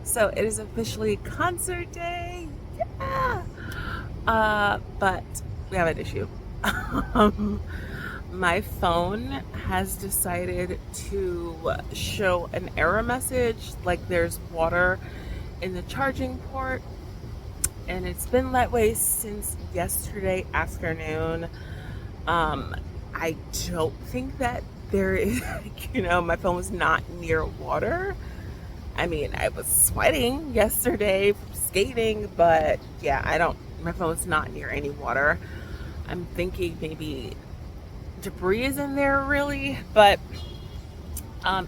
So it is officially concert day. Yeah. But we have an issue. um, my phone has decided to show an error message, like there's water in the charging port, and it's been that way since yesterday afternoon. Um, I don't think that there is, my phone was not near water. I mean, I was sweating yesterday from skating, but yeah, my phone's not near any water. I'm thinking maybe debris is in there, really, but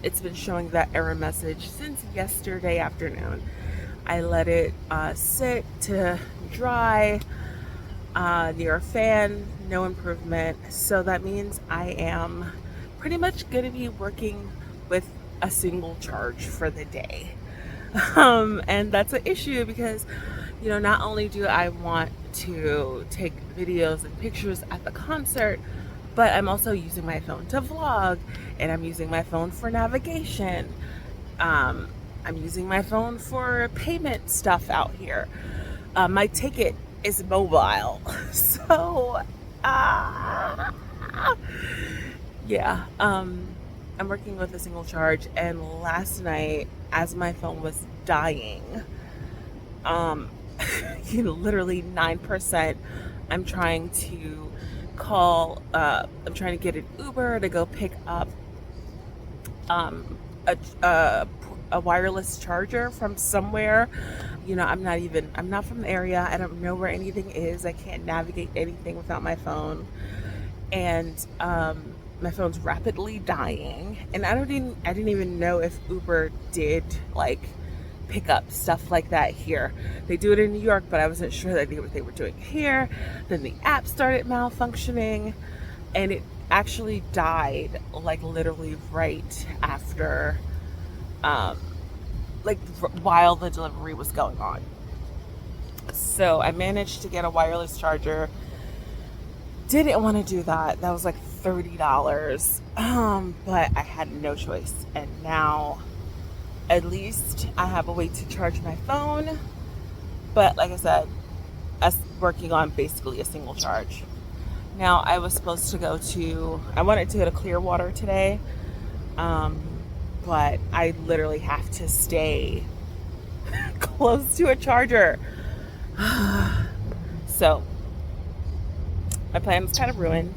it's been showing that error message since yesterday afternoon. I let it sit to dry near a fan, no improvement. So that means I am pretty much going to be working with a single charge for the day. And that's an issue because, not only do I want to take videos and pictures at the concert, but I'm also using my phone to vlog, and I'm using my phone for navigation. Um, I'm using my phone for payment stuff out here. My ticket is mobile. So, uh, yeah, I'm working with a single charge, and last night, as my phone was dying, um, literally 9%, I'm trying to I'm trying to get an Uber to go pick up um, a, a wireless charger from somewhere. I'm not from the area. I don't know where anything is. I can't navigate anything without my phone. And my phone's rapidly dying. And I didn't even know if Uber did like pick up stuff like that here. They do it in New York, but I wasn't sure that what they were doing here. Then the app started malfunctioning, and it actually died like literally right after while the delivery was going on. So I managed to get a wireless charger. Didn't want to do that. That was like $30. But I had no choice. And now at least I have a way to charge my phone. But like I said, us working on basically a single charge. Now I was supposed to I wanted to go to Clearwater today. But I literally have to stay close to a charger. So my plan is kind of ruined.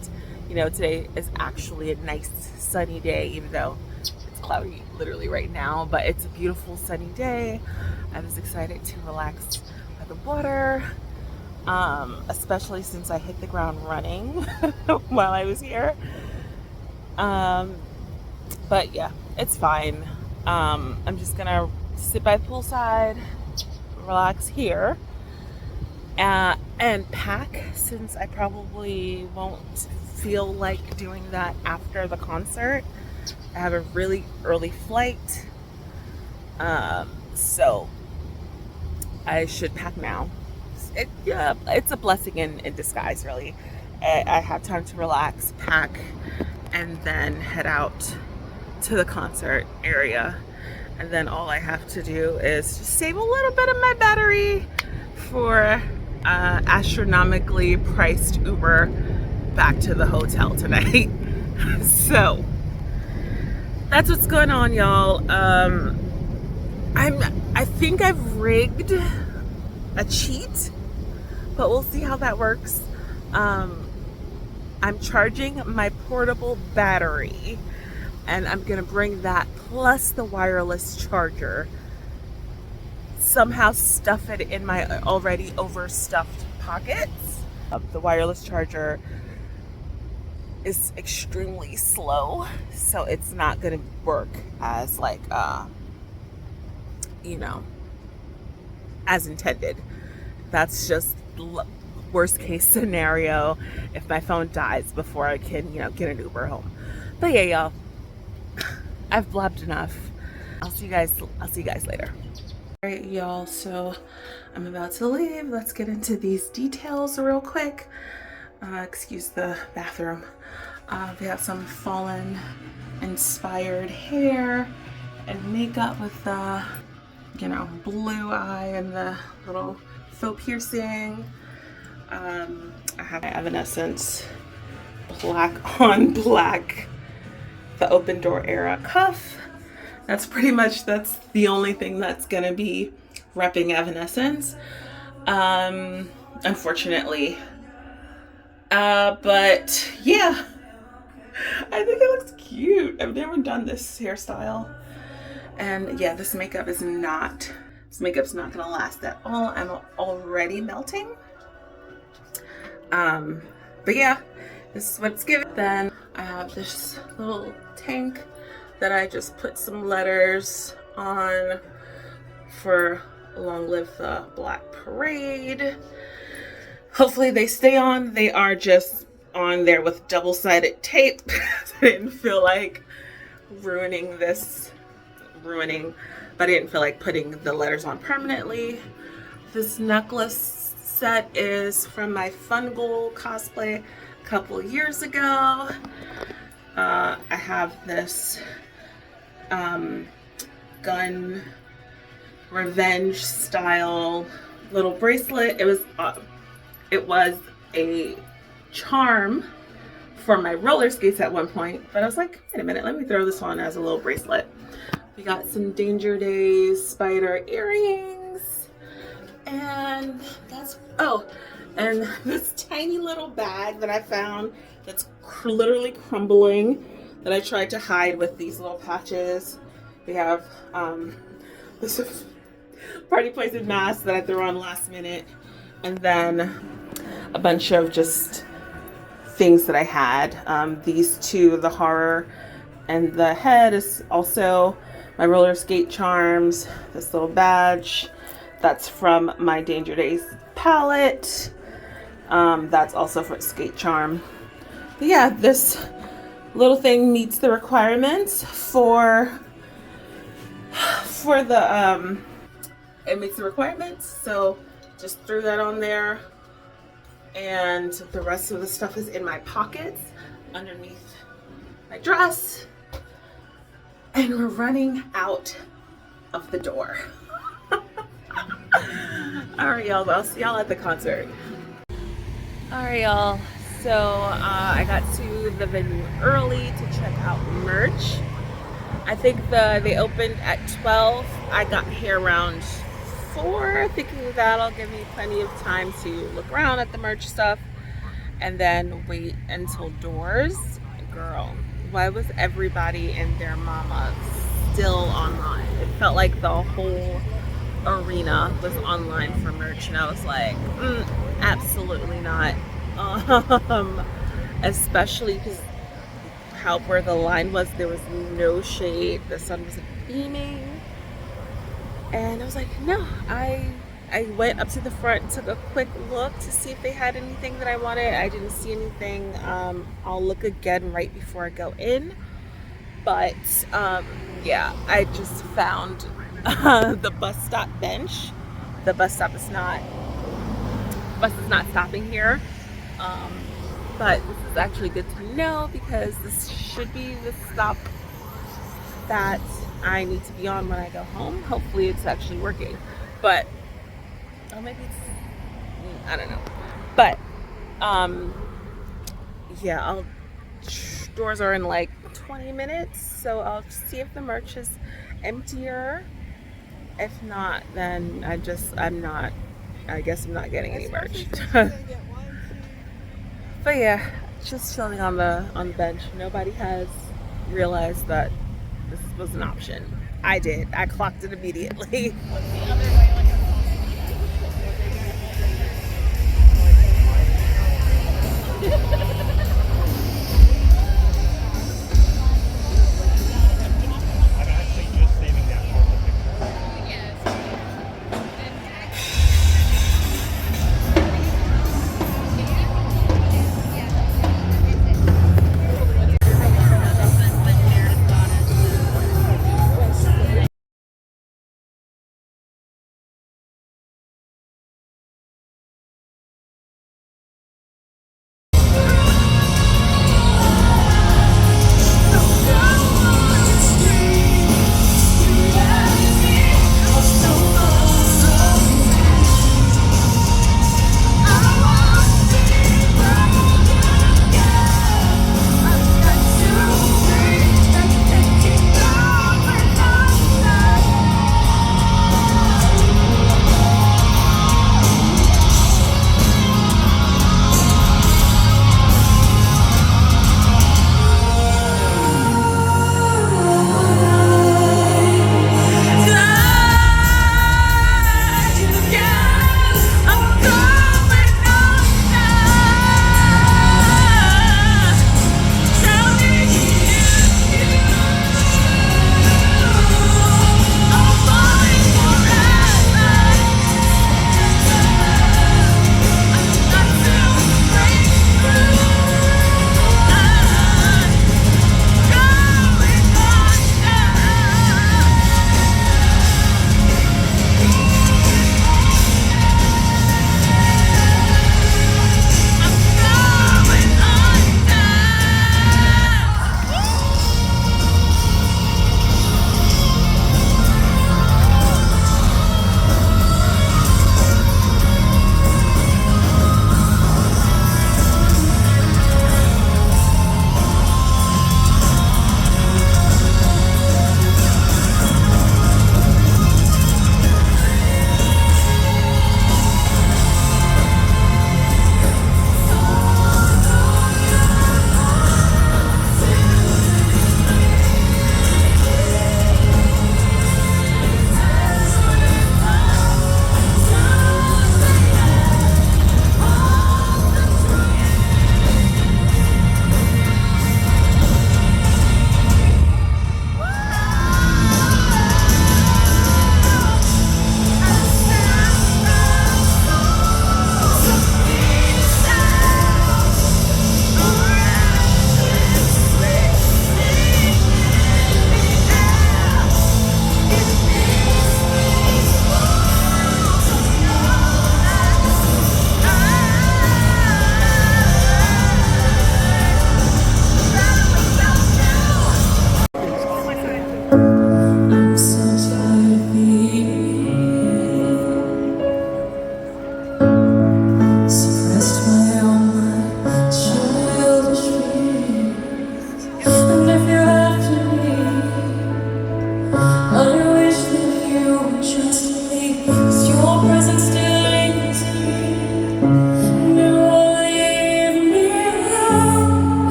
Today is actually a nice sunny day, even though it's cloudy literally right now, but it's a beautiful sunny day. I was excited to relax by the water, especially since I hit the ground running while I was here. But yeah, it's fine. I'm just gonna sit by the poolside, relax here, and pack, since I probably won't feel like doing that after the concert. I have a really early flight, so I should pack now. It's a blessing in disguise, really. I have time to relax, pack, and then head out to the concert area. And then all I have to do is just save a little bit of my battery for astronomically priced Uber back to the hotel tonight. So that's what's going on, y'all. I think I've rigged a cheat, but we'll see how that works. I'm charging my portable battery, and I'm gonna bring that plus the wireless charger, somehow stuff it in my already overstuffed pockets. The wireless charger is extremely slow, so it's not gonna work as as intended. That's just worst case scenario if my phone dies before I can get an Uber home. But yeah, y'all, I've blabbed enough. I'll see you guys later. All right, y'all, so I'm about to leave. Let's get into these details real quick. Excuse the bathroom. We have some Fallen inspired hair and makeup with you know, blue eye and the little faux piercing. I have my Evanescence black on black, the open door era cuff. That's pretty much, that's the only thing that's gonna be repping Evanescence, unfortunately. But yeah, I think it looks cute. I've never done this hairstyle. And yeah, this makeup's not gonna last at all. I'm already melting. But yeah, this is what it's giving. Then I have this little tank that I just put some letters on for Long Live the Black Parade. Hopefully they stay on. They are just on there with double-sided tape. I didn't feel like but I didn't feel like putting the letters on permanently. This necklace set is from my Fun Goal cosplay a couple years ago. I have this gun revenge style little bracelet. It was a charm for my roller skates at one point, but I was like, wait a minute, let me throw this on as a little bracelet. We got some Danger Days spider earrings, and and this tiny little bag that I found that's literally crumbling, that I tried to hide with these little patches. We have this party placement mask that I threw on last minute, and then a bunch of just things that I had. These two, the horror and the head, is also my roller skate charms. This little badge, that's from my Danger Days palette. That's also for skate charm. But yeah, this little thing meets the requirements for the it meets the requirements, so just threw that on there, and the rest of the stuff is in my pockets underneath my dress. And we're running out of the door. All right, y'all. I'll see y'all at the concert. All right, y'all. So I got to the venue early to check out merch. I think they opened at 12. I got here around 4, thinking that'll give me plenty of time to look around at the merch stuff and then wait until doors. Girl, why was everybody and their mama still online? It felt like the whole arena was online for merch, and I was like, absolutely not. Especially because where the line was, there was no shade, the sun wasn't beaming, and I was like, no. I went up to the front, took a quick look to see if they had anything that I wanted. I didn't see anything. I'll look again right before I go in. But yeah, I just found the bus stop bench. The bus is not stopping here. But this is actually good to know, because this should be the stop that I need to be on when I go home. Hopefully it's actually working. But maybe it's, I don't know. But yeah, doors are in like 20 minutes, so I'll see if the merch is emptier. If not, then I guess I'm not getting any merch. But yeah, just chilling on the bench. Nobody has realized that this was an option. I did. I clocked it immediately. What's the other way?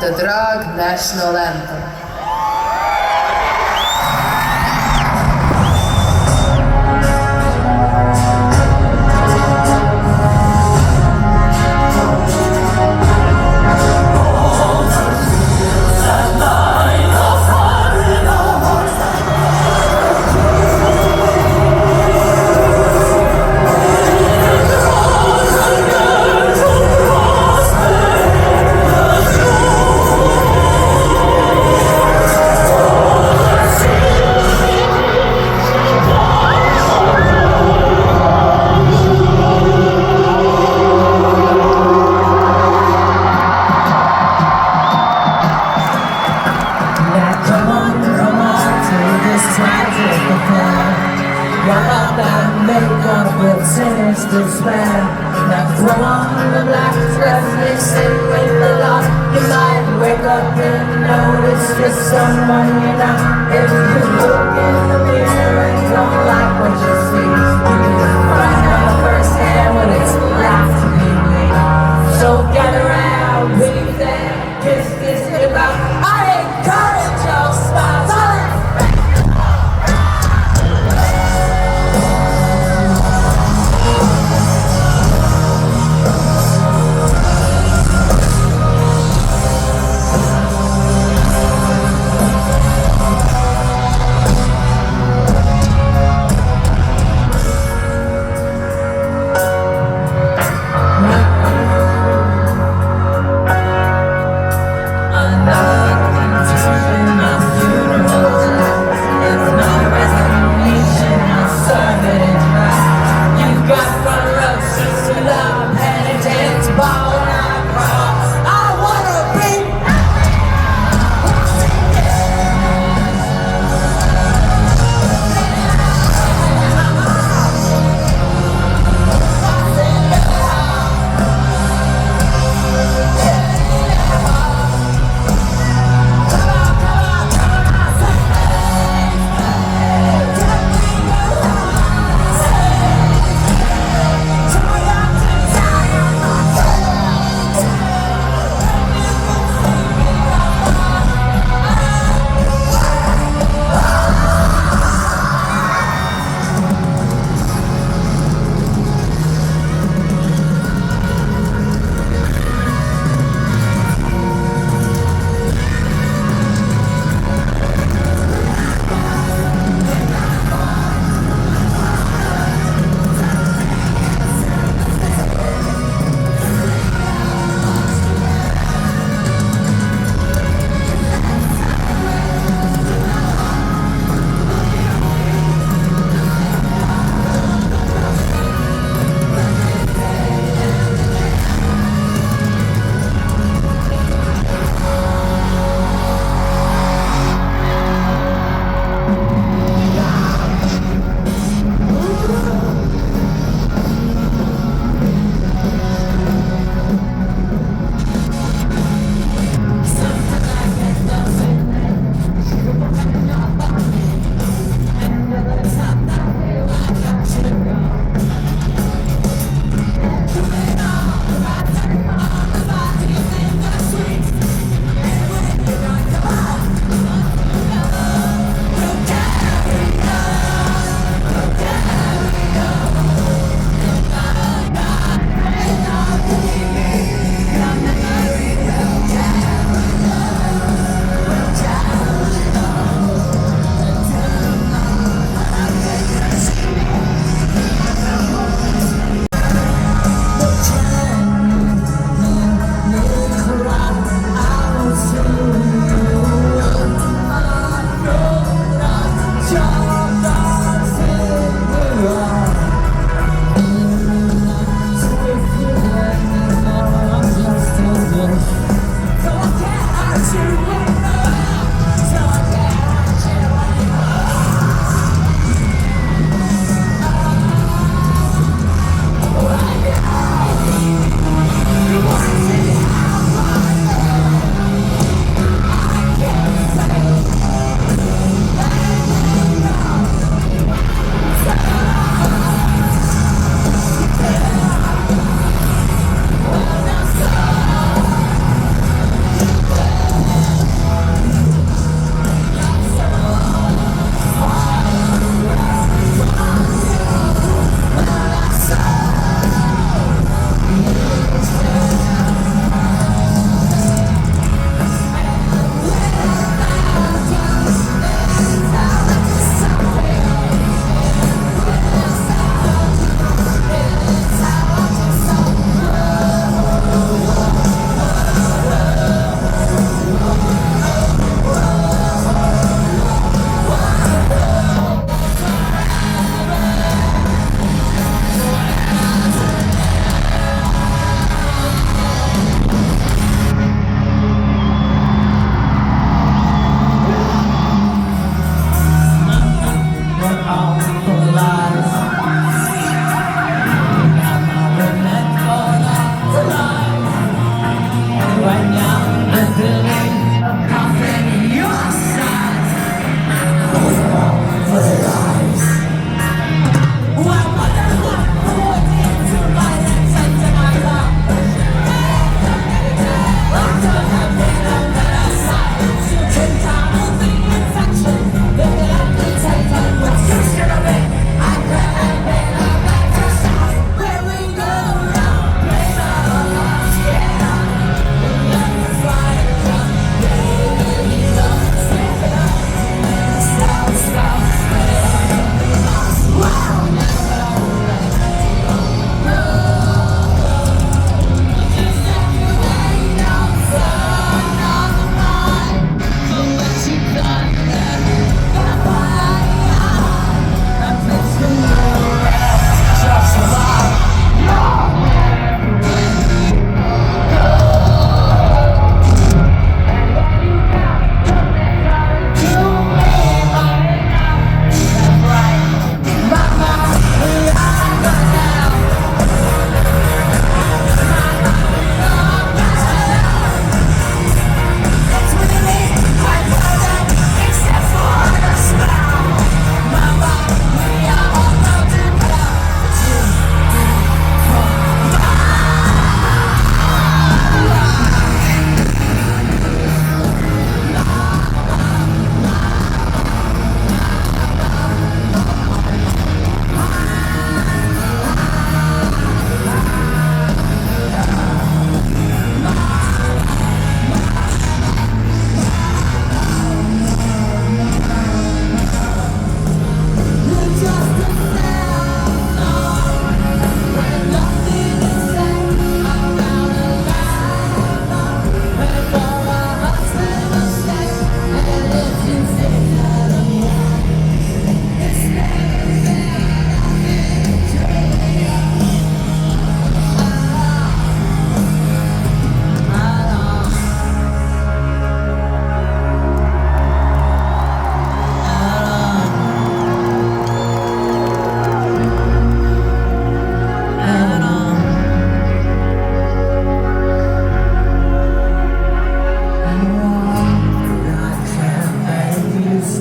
the drag national anthem. Despair. Now throw on the black dress, mix it with the loss. You might wake up and notice just someone you know. If you look in the mirror and don't like what you see, you can find out firsthand what it's like to be me. So gather round, breathe there, kiss this goodbye. I encourage your smiles.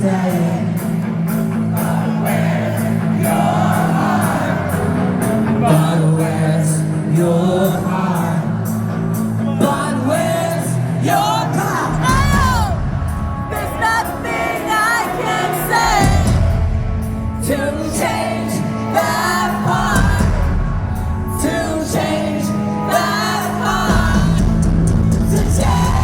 saying, but where's your heart? But where's your heart? But where's your heart? Oh, there's nothing I can say to change that heart, to change that heart, to change.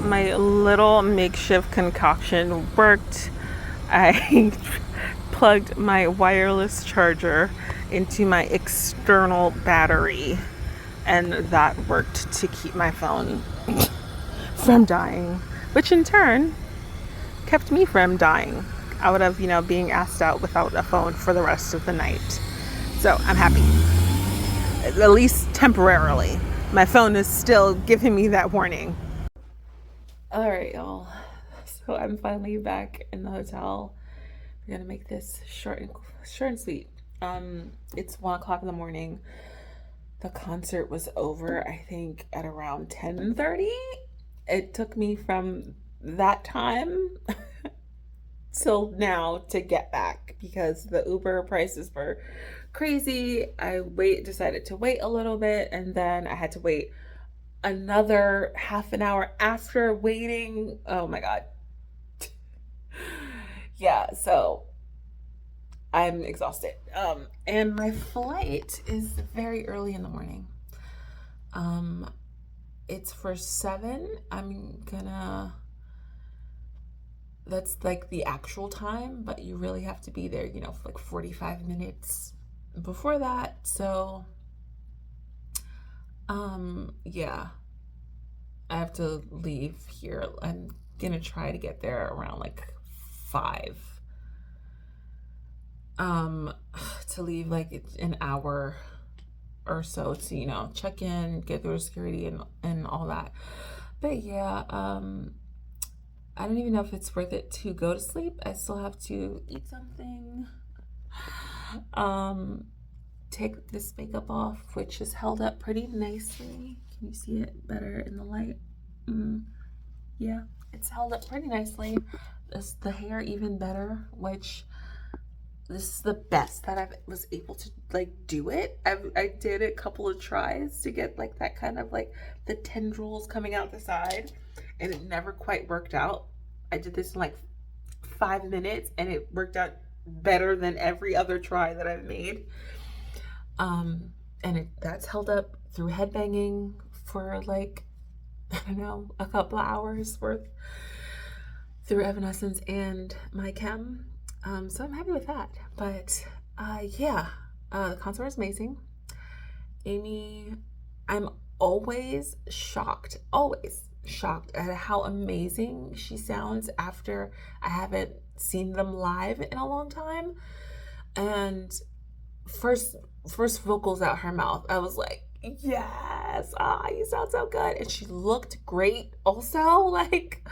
my little makeshift concoction worked. I plugged my wireless charger into my external battery, and that worked to keep my phone from dying, which in turn kept me from dying out of, being asked out without a phone for the rest of the night. So I'm happy, at least temporarily. My phone is still giving me that warning. All right, y'all. So I'm finally back in the hotel. We're gonna make this short and sweet. It's 1 o'clock in the morning. The concert was over, I think, at around 10:30. It took me from that time till now to get back because the Uber prices were crazy. I decided to wait a little bit, and then I had to wait another half an hour after waiting. Oh my God. Yeah, so I'm exhausted. And my flight is very early in the morning. It's for 7. That's like the actual time, but you really have to be there, for like 45 minutes before that. So, yeah, I have to leave here. I'm gonna try to get there around like 5. To leave like an hour or so to, check in, get through security and all that. But yeah, I don't even know if it's worth it to go to sleep. I still have to eat something. Take this makeup off, which is held up pretty nicely. Can you see it better in the light? Yeah, it's held up pretty nicely. The hair even better, which this is the best that I was able to like do it. I did a couple of tries to get like that kind of like the tendrils coming out the side, and it never quite worked out. I did this in like 5 minutes, and it worked out better than every other try that I've made. And that's held up through headbanging for like, I don't know, a couple of hours worth through Evanescence and my chem. So I'm happy with that. But yeah, the concert was amazing. Amy, I'm always shocked at how amazing she sounds after I haven't seen them live in a long time. And first vocals out her mouth, I was like, yes, you sound so good. And she looked great also. Like,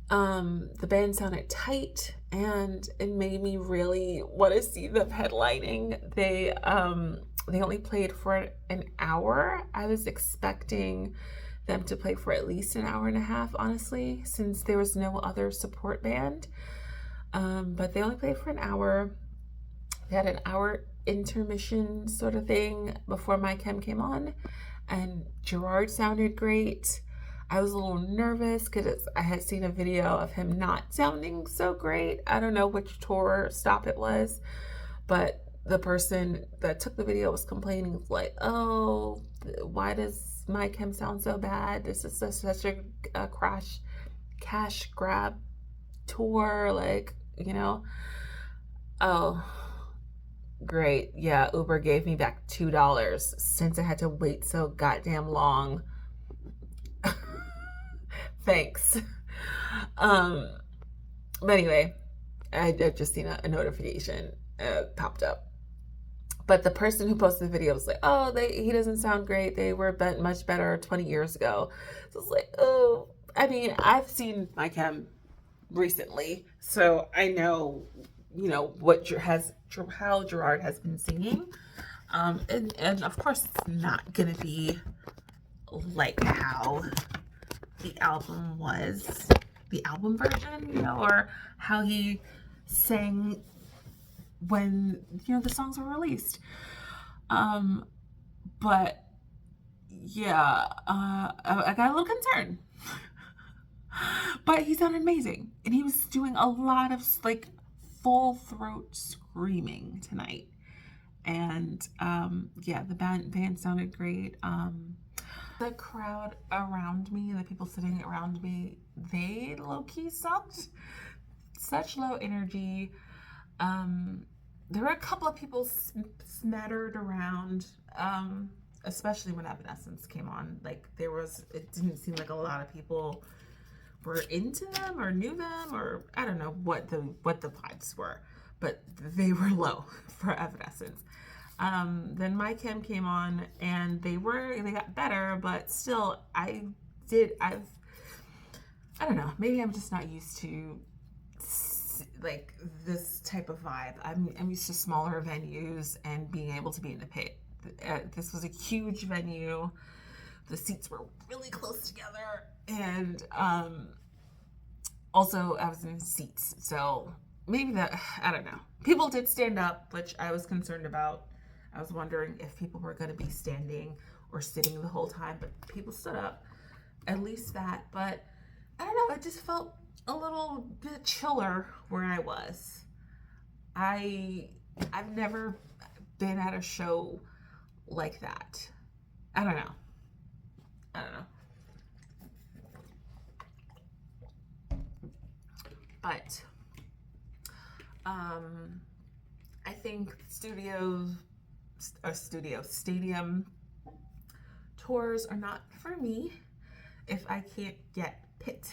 the band sounded tight, and it made me really want to see them headlining. They only played for an hour. I was expecting them to play for at least an hour and a half, honestly, since there was no other support band. But they only played for an hour. They had an hour intermission sort of thing before my chem came on, and Gerard sounded great. I was a little nervous because I had seen a video of him not sounding so great. I don't know which tour stop it was, but the person that took the video was complaining like, oh, why does my chem sound so bad? This is such a cash grab tour, like, Oh, great. Yeah, Uber gave me back $2 since I had to wait so goddamn long. Thanks. But anyway, I just seen a notification popped up. But the person who posted the video was like, oh, he doesn't sound great. They were much better 20 years ago. So it's like, oh, I mean, I've seen my chem recently, so I know, how Gerard has been singing. And of course it's not gonna be like how the album was, the album version, or how he sang when, the songs were released. But yeah, I got a little concerned. But he sounded amazing, and he was doing a lot of like full throat screaming tonight. And yeah, the band sounded great. The crowd around me, the people sitting around me, they low-key sucked. Such low energy. There were a couple of people smattered around, especially when Evanescence came on. Like it didn't seem like a lot of people were into them or knew them, or I don't know what the vibes were, but they were low for Evanescence. Then My Chem came on and they got better, but still I don't know, maybe I'm just not used to like this type of vibe. I'm used to smaller venues and being able to be in the pit. This was a huge venue. The seats were really close together, and also I was in seats, so maybe that, I don't know. People did stand up, which I was concerned about. I was wondering if people were going to be standing or sitting the whole time, but people stood up. At least that, but I don't know, it just felt a little bit chiller where I was. I've never been at a show like that. I don't know. But I think stadium tours are not for me if I can't get pit.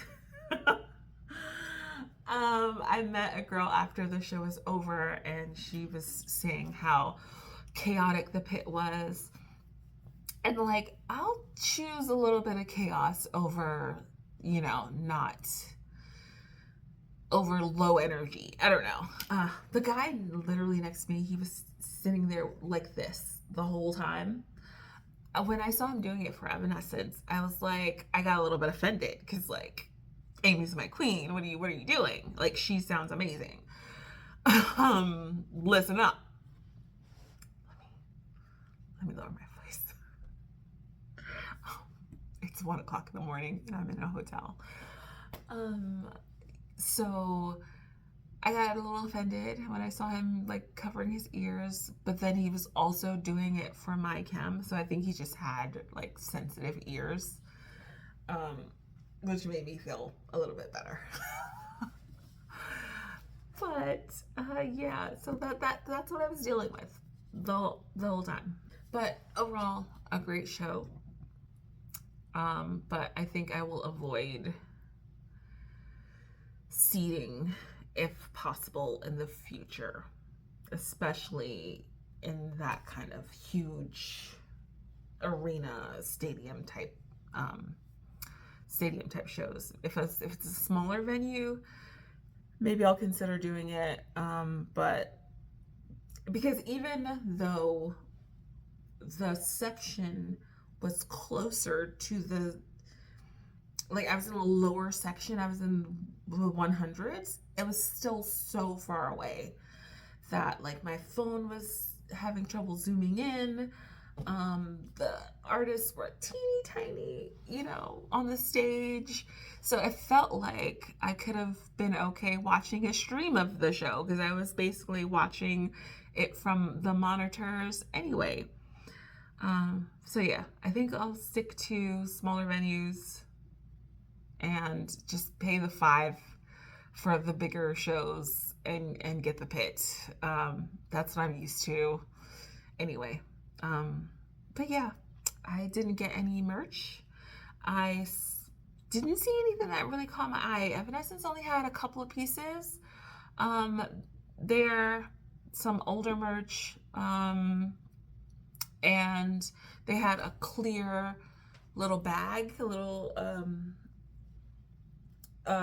I met a girl after the show was over, and she was saying how chaotic the pit was. And like, I'll choose a little bit of chaos over, not over low energy. I don't know. The guy literally next to me, he was sitting there like this the whole time. When I saw him doing it for Evanescence, I was like, I got a little bit offended because like, Amy's my queen. What are you doing? Like, she sounds amazing. Listen up. Let me lower my voice. It's 1:00 in the morning and I'm in a hotel. So I got a little offended when I saw him like covering his ears, but then he was also doing it for My Chem, so I think he just had like sensitive ears, which made me feel a little bit better. But yeah, so that's what I was dealing with the whole time. But overall, a great show. But I think I will avoid seating if possible in the future, especially in that kind of huge arena stadium type shows. If it's a smaller venue, maybe I'll consider doing it, but because even though the section was closer to the, like, I was in a lower section, I was in the 100s, it was still so far away that like my phone was having trouble zooming in. The artists were teeny tiny, on the stage. So it felt like I could have been okay watching a stream of the show because I was basically watching it from the monitors anyway. So yeah, I think I'll stick to smaller venues and just pay the $5 for the bigger shows and get the pit. That's what I'm used to anyway. But yeah, I didn't get any merch. I didn't see anything that really caught my eye. Evanescence only had a couple of pieces. There, some older merch, and they had a clear little bag, a little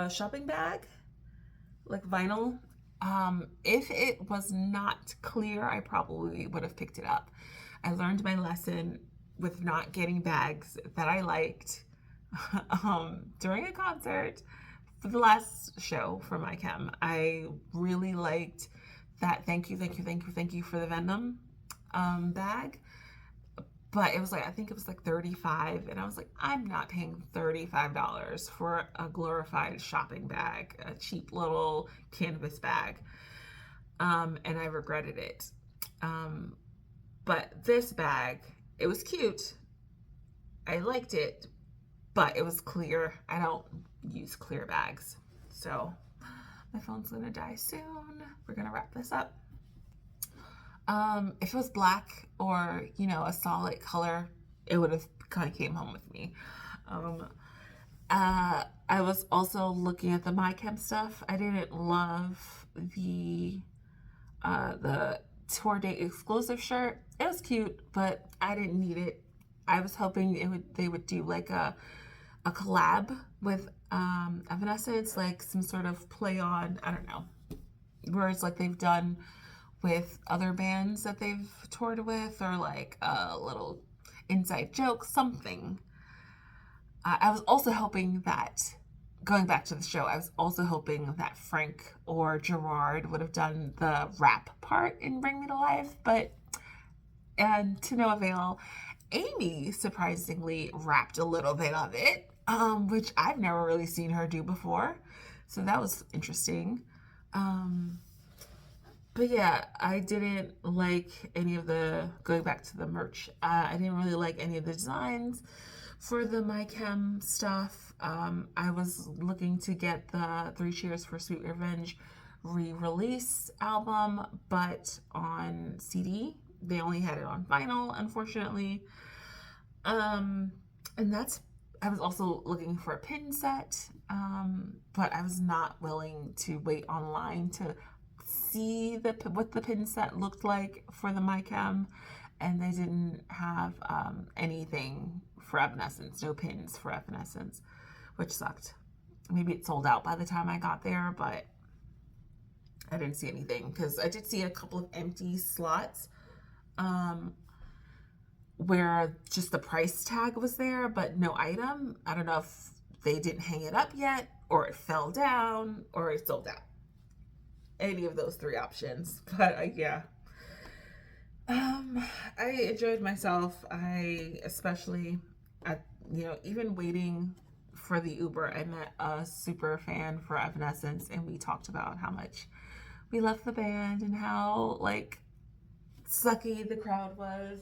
shopping bag, like vinyl. If it was not clear, I probably would have picked it up. I learned my lesson with not getting bags that I liked during a concert for the last show for My Chem. I really liked that thank you for the Venom bag. But it was like, I think it was like $35. And I was like, I'm not paying $35 for a glorified shopping bag, a cheap little canvas bag. And I regretted it. But this bag, it was cute. I liked it, but it was clear. I don't use clear bags. So my phone's gonna die soon. We're gonna wrap this up. If it was black or, you know, a solid color, it would have kind of came home with me. I was also looking at the MyChem stuff. I didn't love the tour date exclusive shirt. It was cute, but I didn't need it. I was hoping they would do like a collab with Evanescence, like some sort of play on, I don't know, words like they've done with other bands that they've toured with, or like a little inside joke, something. I was also hoping that, going back to the show, I was also hoping that Frank or Gerard would have done the rap part in Bring Me to Life, but and to no avail. Amy surprisingly rapped a little bit of it, which I've never really seen her do before, so that was interesting. But yeah, I didn't like any of the, going back to the merch, I didn't really like any of the designs for the MyChem stuff. I was looking to get the Three Cheers for Sweet Revenge re-release album, but on CD. They only had it on vinyl, unfortunately. And I was also looking for a pin set, but I was not willing to wait online to see what the pin set looked like for the MyChem, and they didn't have anything for Evanescence, no pins for Evanescence, which sucked. Maybe it sold out by the time I got there, but I didn't see anything, because I did see a couple of empty slots where just the price tag was there, but no item. I don't know if they didn't hang it up yet, or it fell down, or it sold out. Any of those three options. But yeah. I enjoyed myself. I especially, even waiting for the Uber, I met a super fan for Evanescence, and we talked about how much we left the band and how, like, sucky the crowd was.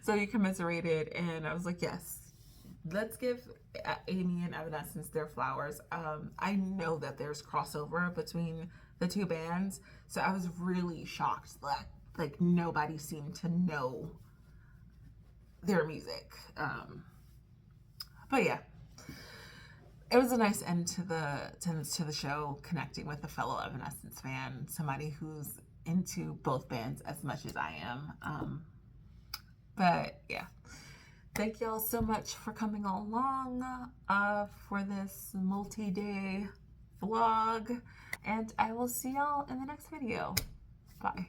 So we commiserated, and I was like, yes, let's give Amy and Evanescence their flowers. I know that there's crossover between the two bands, so I was really shocked that like nobody seemed to know their music. But yeah, it was a nice end to the show, connecting with a fellow Evanescence fan, somebody who's into both bands as much as I am. But yeah, thank y'all so much for coming along for this multi-day vlog, and I will see y'all in the next video. Bye.